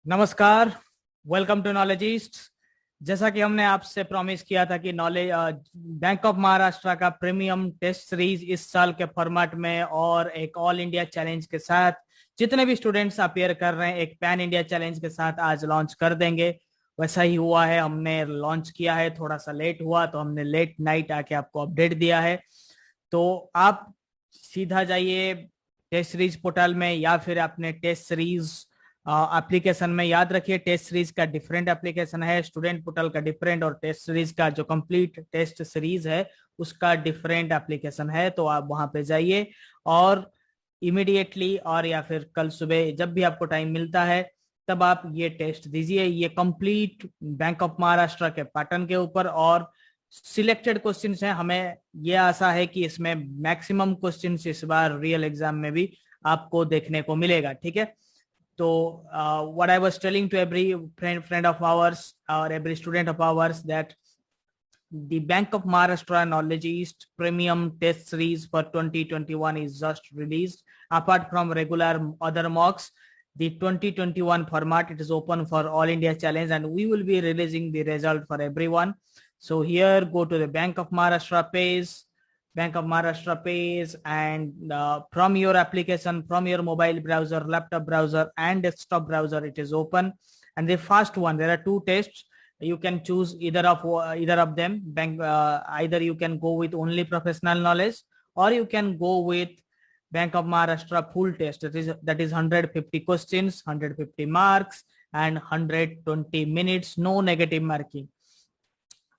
नमस्कार। Welcome to Knowledgist. जैसा कि हमने आपसे प्रॉमिस किया था कि नॉलेज बैंक ऑफ महाराष्ट्र का प्रीमियम टेस्ट सीरीज इस साल के फॉर्मेट में और एक ऑल इंडिया चैलेंज के साथ जितने भी स्टूडेंट्स अपियर कर रहे हैं एक पैन इंडिया चैलेंज के साथ आज लॉन्च कर देंगे। वैसा ही हुआ है, हमने लॉन्च किया है, थोड़ा सा लेट हुआ तो हमने लेट नाइट आके आपको अपडेट दिया है। तो आप सीधा जाइए टेस्ट सीरीज पोर्टल में या फिर अपने टेस्ट सीरीज एप्लीकेशन में। याद रखिए टेस्ट सीरीज का डिफरेंट एप्लीकेशन है, स्टूडेंट पोर्टल का डिफरेंट, और टेस्ट सीरीज का जो कंप्लीट टेस्ट सीरीज है उसका डिफरेंट एप्लीकेशन है। तो आप वहां पे जाइए और इमिडिएटली और या फिर कल सुबह जब भी आपको टाइम मिलता है तब आप ये टेस्ट दीजिए। ये कंप्लीट बैंक ऑफ महाराष्ट्र के पैटर्न के ऊपर और सिलेक्टेड क्वेश्चंस हैं। हमें ये आशा है कि इसमें मैक्सिमम क्वेश्चंस इस बार रियल एग्जाम में भी आपको देखने को मिलेगा। ठीक है, तो what I was telling to every friend of ours or every student of ours that the Bank of Maharashtra Knowledge East Premium Test Series for 2021 is just released. Apart from regular other mocks, the 2021 format, it is open for All India Challenge and we will be releasing the result for everyone. So here, go to the Bank of Maharashtra page, and from your application, from your mobile browser, laptop browser and desktop browser, it is open. And the first one, there are two tests. You can choose either of them. Either you can go with only professional knowledge or you can go with Bank of Maharashtra full test. That is 150 questions, 150 marks and 120 minutes, no negative marking.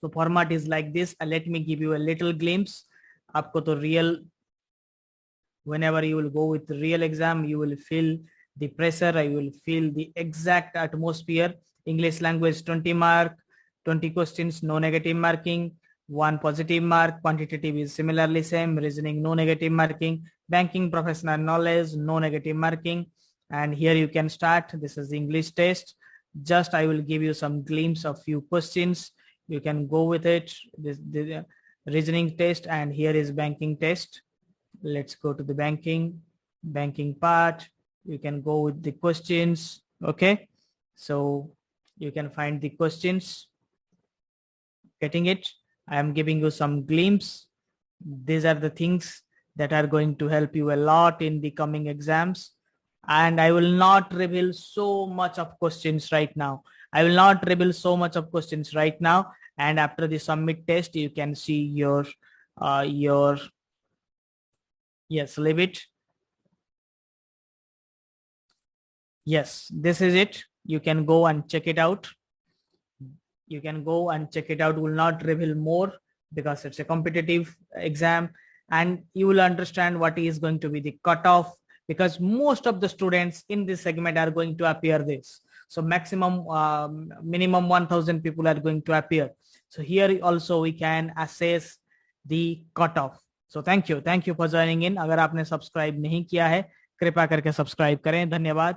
So format is like this. Let me give you a little glimpse. आपको तो real, whenever you will go with the real exam, you will feel the pressure, you will feel the exact atmosphere. English language 20 mark, 20 questions, no negative marking, 1 positive mark. Quantitative is similarly same. Reasoning, no negative marking. Banking professional knowledge, no negative marking. And here you can start. This is the English test. Just I will give you some glimpse of few questions. You can go with it. This the reasoning test, and here is banking test. Let's go to the banking part. You can go with the questions. Okay, so you can find the questions. Getting it? I am giving you some glimpse. These are the things that are going to help you a lot in the coming exams. And I will not reveal so much of questions right now. And after the submit test, you can see your yes, leave it. Yes, this is it. You can go and check it out. Will not reveal more because it's a competitive exam, and you will understand what is going to be the cutoff, because most of the students in this segment are going to appear this. So minimum 1000 people are going to appear. So here also we can assess the cutoff. So thank you for joining in. अगर आपने subscribe नहीं किया है कृपया करके subscribe करें। धन्यवाद।